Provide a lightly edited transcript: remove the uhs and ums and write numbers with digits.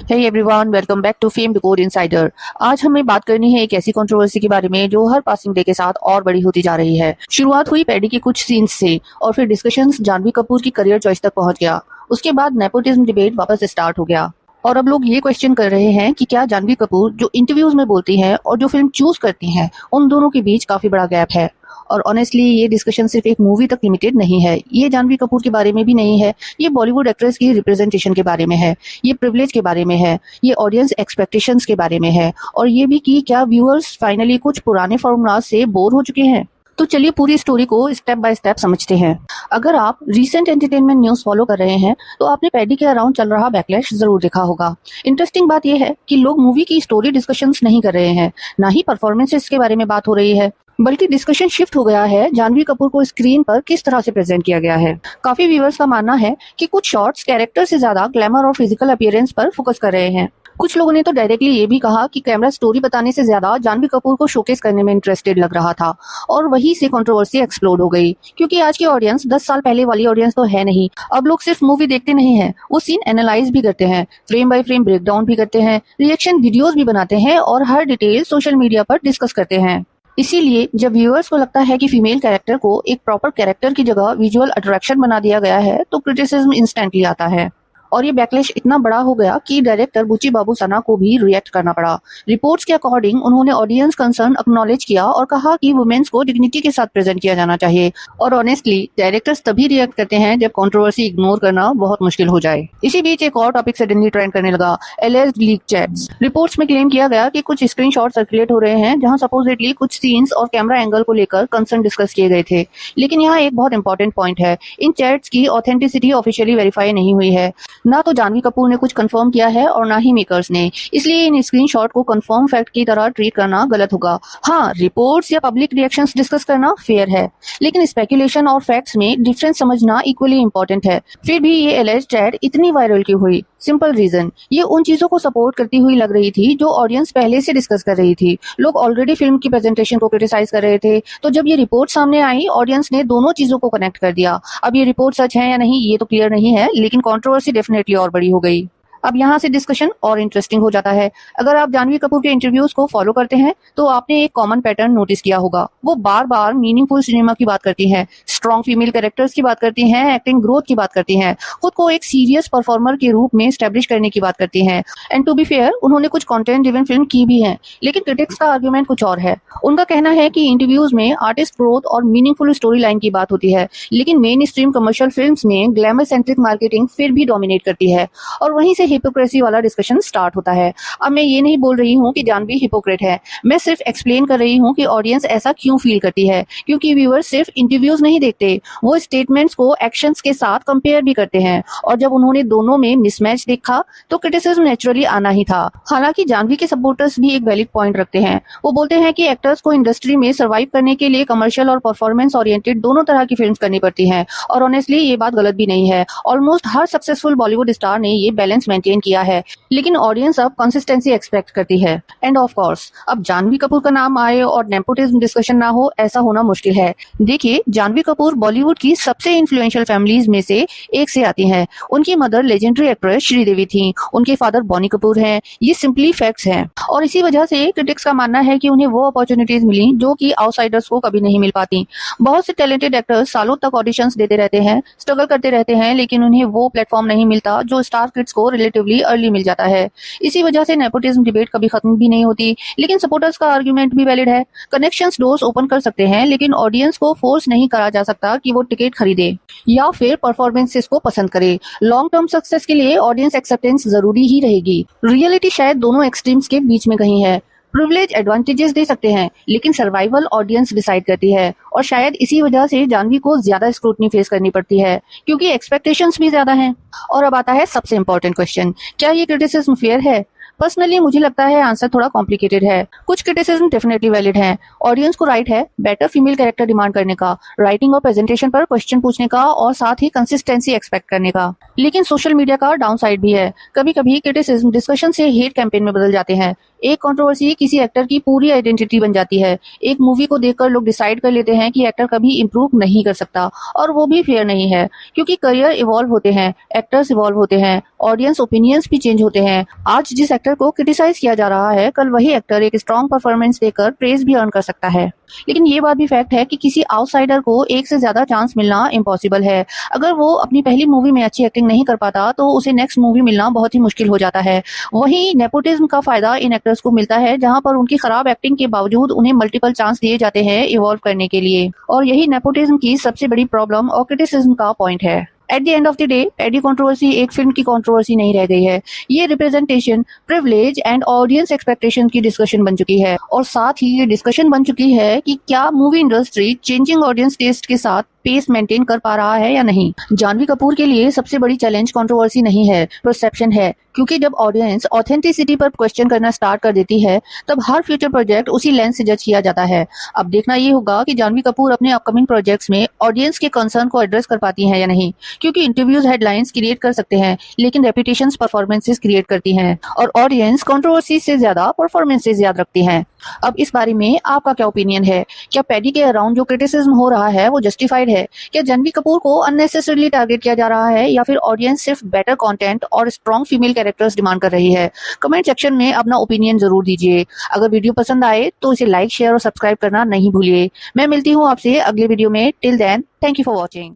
Hey everyone, welcome back to Fame Decode Insider. आज हमें बात करनी है एक ऐसी कंट्रोवर्सी के बारे में जो हर पासिंग डे के साथ और बड़ी होती जा रही है। शुरुआत हुई पैडी के कुछ सीन्स से और फिर डिस्कशंस जानवी कपूर की करियर चॉइस तक पहुंच गया। उसके बाद नेपोटिज्म डिबेट वापस स्टार्ट हो गया और अब लोग ये क्वेश्चन कर रहे हैं कि क्या जानवी कपूर जो इंटरव्यूज में बोलती हैं और जो फिल्म चूज करती हैं उन दोनों के बीच काफी बड़ा गैप है। और ऑनेस्टली ये डिस्कशन सिर्फ एक मूवी तक लिमिटेड नहीं है, ये जानवी कपूर के बारे में भी नहीं है, ये बॉलीवुड एक्ट्रेस की रिप्रेजेंटेशन के बारे में है, ये प्रिविलेज के बारे में है, ये ऑडियंस एक्सपेक्टेशंस के बारे में है और ये भी कि क्या व्यूअर्स फाइनली कुछ पुराने फॉर्मूला से बोर हो चुके हैं। तो चलिए पूरी स्टोरी को स्टेप बाय स्टेप समझते हैं। अगर आप रीसेंट एंटरटेनमेंट न्यूज फॉलो कर रहे हैं तो आपने पैडी के अराउंड चल रहा बैकलैश जरूर देखा होगा। इंटरेस्टिंग बात यह है कि लोग मूवी की स्टोरी डिस्कशंस नहीं कर रहे हैं, ना ही परफॉर्मेंसेस के बारे में बात हो रही है, बल्कि डिस्कशन शिफ्ट हो गया है जानवी कपूर को स्क्रीन पर किस तरह से प्रेजेंट किया गया है। काफी व्यूअर्स का मानना है कि कुछ शॉट्स कैरेक्टर से ज्यादा ग्लैमर और फिजिकल अपीयरेंस पर फोकस कर रहे हैं। कुछ लोगों ने तो डायरेक्टली ये भी कहा कि कैमरा स्टोरी बताने से ज्यादा जानवी कपूर को शोकेस करने में इंटरेस्टेड लग रहा था और वहीं से कंट्रोवर्सी एक्सप्लोड हो गई। क्योंकि आज की ऑडियंस 10 साल पहले वाली ऑडियंस तो है नहीं। अब लोग सिर्फ मूवी देखते नहीं हैं, वो सीन एनालाइज भी करते हैं, फ्रेम बाय फ्रेम ब्रेकडाउन भी करते हैं, रिएक्शन वीडियोस भी बनाते हैं और हर डिटेल सोशल मीडिया पर डिस्कस करते हैं। इसीलिए जब व्यूअर्स को लगता है कि फीमेल कैरेक्टर को एक प्रॉपर कैरेक्टर की जगह विजुअल अट्रैक्शन बना दिया गया है तो क्रिटिसिज्म इंस्टेंटली आता है और ये बैकलैश इतना बड़ा हो गया कि डायरेक्टर बुच्ची बाबू सना को भी रिएक्ट करना पड़ा। रिपोर्ट्स के अकॉर्डिंग उन्होंने ऑडियंस कंसर्न एक्नॉलेज किया और कहा कि वुमेन्स को डिग्निटी के साथ प्रेजेंट किया जाना चाहिए। और ऑनेस्टली डायरेक्टर्स तभी रिएक्ट करते हैं जब कंट्रोवर्सी इग्नोर करना बहुत मुश्किल हो जाए। इसी बीच एक और टॉपिक सडनली ट्रेंड करने लगा, एलियज्ड लीक चैट्स। रिपोर्ट्स में क्लेम किया गया कि कुछ स्क्रीनशॉट सर्कुलेट हो रहे हैं जहां सपोजिटली कुछ सीन्स और कैमरा एंगल को लेकर कंसर्न डिस्कस किए गए थे। लेकिन यहाँ एक बहुत इंपॉर्टेंट पॉइंट है, इन चैट्स की ऑथेंटिसिटी ऑफिशियली वेरीफाई नहीं हुई है। ना तो जानवी कपूर ने कुछ कंफर्म किया है और ना ही मेकर्स ने, इसलिए इन स्क्रीनशॉट को कंफर्म फैक्ट की तरह ट्रीट करना गलत होगा। हाँ, रिपोर्ट्स या पब्लिक रिएक्शंस डिस्कस करना फेयर है, लेकिन स्पेकुलेशन और फैक्ट्स में डिफरेंस समझना इक्वली इंपॉर्टेंट है। फिर भी ये एलियज्ड चैट इतनी वायरल क्यों हुई? सिंपल रीजन, ये उन चीजों को सपोर्ट करती हुई लग रही थी जो ऑडियंस पहले से डिस्कस कर रही थी। लोग ऑलरेडी फिल्म की प्रेजेंटेशन को क्रिटिसाइज कर रहे थे, तो जब ये रिपोर्ट सामने आई ऑडियंस ने दोनों चीजों को कनेक्ट कर दिया। अब ये रिपोर्ट सच है या नहीं ये तो क्लियर नहीं है, लेकिन कंट्रोवर्सी डेफिनेटली और बड़ी हो गई। अब यहाँ से डिस्कशन और इंटरेस्टिंग हो जाता है। अगर आप जानवी कपूर के इंटरव्यूज को फॉलो करते हैं तो आपने एक कॉमन पैटर्न नोटिस किया होगा। वो बार बार मीनिंगफुल सिनेमा की बात करती हैं, स्ट्रॉन्ग फीमेल कैरेक्टर्स की बात करती हैं, एक्टिंग ग्रोथ की बात करती हैं, खुद को एक सीरियस परफॉर्मर के रूप में स्टैब्लिश करने की बात करती हैं। एंड टू बी फेयर, उन्होंने कुछ कंटेंट ड्रिवन फिल्म की भी है, लेकिन क्रिटिक्स का आर्गुमेंट कुछ और है। उनका कहना है कि इंटरव्यूज में आर्टिस्ट ग्रोथ और मीनिंगफुल स्टोरी लाइन की बात होती है, लेकिन मेन स्ट्रीम कमर्शियल फिल्म्स में ग्लैमर सेंट्रिक मार्केटिंग फिर भी डोमिनेट करती है और वहीं से हिपोक्रेसी वाला डिस्कशन स्टार्ट होता है। अब मैं ये नहीं बोल रही हूँ कि जानवी हिपोक्रेट है, मैं सिर्फ एक्सप्लेन कर रही हूँ कि ऑडियंस ऐसा क्यों फील करती है। क्योंकि व्यूअर्स सिर्फ इंटरव्यूज नहीं देखते, वो स्टेटमेंट्स को एक्शंस के साथ कंपेयर भी करते हैं और जब उन्होंने दोनों में मिसमैच देखा तो क्रिटिसिज्म नेचुरली आना ही था। हालांकि जानवी के सपोर्टर्स भी एक वैलिड पॉइंट रखते हैं। वो बोलते हैं कि एक्टर्स को इंडस्ट्री में सर्वाइव करने के लिए कमर्शियल और परफॉर्मेंस ओरिएंटेड दोनों तरह की फिल्म करनी पड़ती है और ऑनेस्टली ये बात गलत भी नहीं है। ऑलमोस्ट हर सक्सेसफुल बॉलीवुड स्टार ने ये बैलेंस मेंटेन किया है, लेकिन ऑडियंस अब कंसिस्टेंसी एक्सपेक्ट करती है। एंड ऑफ कोर्स अब जानवी कपूर का नाम आए और नेपोटिज्म डिस्कशन ना हो, ऐसा होना मुश्किल है। देखिए, जानवी कपूर बॉलीवुड की सबसे इन्फ्लुएंशियल फैमिलीज में से एक से आती हैं। उनकी मदर लेजेंडरी एक्ट्रेस श्रीदेवी थी, उनके फादर बॉनी कपूर हैं। ये सिंपली फैक्ट्स हैं और इसी वजह से क्रिटिक्स का मानना है कि उन्हें वो अपॉर्चुनिटीज मिली जो कि आउटसाइडर्स को कभी नहीं मिल पाती। बहुत से टैलेंटेड एक्टर्स सालों तक ऑडिशंस देते रहते हैं, स्ट्रगल करते रहते हैं, लेकिन उन्हें वो प्लेटफॉर्म नहीं मिलता जो स्टार किड्स को रिलेटिवली अर्ली मिल जाता है। इसी वजह से नेपोटिज्म डिबेट कभी खत्म भी नहीं होती। लेकिन सपोर्टर्स का आर्गुमेंट भी वैलिड है, कनेक्शंस डोर्स ओपन कर सकते हैं, लेकिन ऑडियंस को फोर्स नहीं करा जा सकता कि वो टिकट खरीदे या फिर परफॉर्मेंसेस को पसंद करे। लॉन्ग टर्म सक्सेस के लिए ऑडियंस एक्सेप्टेंस जरूरी ही रहेगी। रियलिटी शायद दोनों एक्सट्रीम्स के बीच में कहीं है। प्रिविलेज एडवांटेजेस दे सकते हैं, लेकिन सर्वाइवल ऑडियंस डिसाइड करती है और शायद इसी वजह से जानवी को ज्यादा स्क्रूटनी फेस करनी पड़ती है क्योंकि एक्सपेक्टेशंस भी ज्यादा हैं। और अब आता है सबसे इंपॉर्टेंट क्वेश्चन, क्या ये क्रिटिसिज्म फेयर है? पर्सनली मुझे लगता है आंसर थोड़ा कॉम्प्लिकेटेड है। कुछ क्रिटिसिज्म डेफिनेटली वैलिड है। ऑडियंस को राइट है बेटर फीमेल कैरेक्टर डिमांड करने का, राइटिंग और प्रेजेंटेशन पर क्वेश्चन पूछने का और साथ ही कंसिस्टेंसी एक्सपेक्ट करने का। लेकिन सोशल मीडिया का डाउन साइड भी है। कभी कभी क्रिटिसिज्म डिस्कशन से हेट कैंपेन में बदल जाते हैं। एक कंट्रोवर्सी किसी एक्टर की पूरी आइडेंटिटी बन जाती है। एक मूवी को देखकर लोग डिसाइड कर लेते हैं कि एक्टर कभी इंप्रूव नहीं कर सकता, और वो भी फेयर नहीं है क्योंकि करियर इवॉल्व होते हैं, एक्टर्स इवॉल्व होते हैं, ऑडियंस ओपिनियंस भी चेंज होते हैं। आज जिस एक्टर को क्रिटिसाइज किया जा रहा है, कल वही एक्टर एक स्ट्रॉन्ग परफॉर्मेंस देकर प्रेज भी अर्न कर सकता है। लेकिन ये बात भी फैक्ट है कि किसी आउटसाइडर को एक से ज्यादा चांस मिलना इम्पॉसिबल है। अगर वो अपनी पहली मूवी में अच्छी एक्टिंग नहीं कर पाता तो उसे नेक्स्ट मूवी मिलना बहुत ही मुश्किल हो जाता है। वहीं नेपोटिज्म का फायदा इन एक्टर्स को मिलता है जहां पर उनकी खराब एक्टिंग के बावजूद उन्हें मल्टीपल चांस दिए जाते हैं इवॉल्व करने के लिए, और यही नेपोटिज्म की सबसे बड़ी प्रॉब्लम और क्रिटिसिज्म का पॉइंट है। At the end of the day paddy controversy एक फिल्म की कंट्रोवर्सी नहीं रह गई है। ये representation, privilege and audience expectation की डिस्कशन बन चुकी है, और साथ ही ये डिस्कशन बन चुकी है कि क्या movie industry changing audience taste के साथ पेस मेंटेन कर पा रहा है या नहीं। जानवी कपूर के लिए सबसे बड़ी चैलेंज कंट्रोवर्सी नहीं है, परसेप्शन है, क्योंकि जब ऑडियंस ऑथेंटिसिटी पर क्वेश्चन करना स्टार्ट कर देती है तब हर फ्यूचर प्रोजेक्ट उसी लेंस से जज किया जाता है। अब देखना ये होगा कि जानवी कपूर अपने अपकमिंग प्रोजेक्ट्स में ऑडियंस के कंसर्न को एड्रेस कर पाती हैं या नहीं, क्योंकि इंटरव्यूज हेडलाइंस क्रिएट कर सकते हैं लेकिन रेपुटेशंस परफॉर्मेंसेस क्रिएट करती हैं, और ऑडियंस कंट्रोवर्सी से ज्यादा परफॉर्मेंसेस याद रखती हैं। अब इस बारे में आपका क्या ओपिनियन है? क्या पैडी के अराउंड जो क्रिटिसिज्म हो रहा है वो जस्टिफाइड है? क्या जानवी कपूर को अननेसेसरीली टारगेट किया जा रहा है, या फिर ऑडियंस सिर्फ बेटर कंटेंट और स्ट्रॉन्ग फीमेल कैरेक्टर्स डिमांड कर रही है? कमेंट सेक्शन में अपना ओपिनियन जरूर दीजिए। अगर वीडियो पसंद आए तो इसे लाइक, शेयर और सब्सक्राइब करना नहीं भूलिए। मैं मिलती हूँ आपसे अगले वीडियो में। Till then, thank you for watching.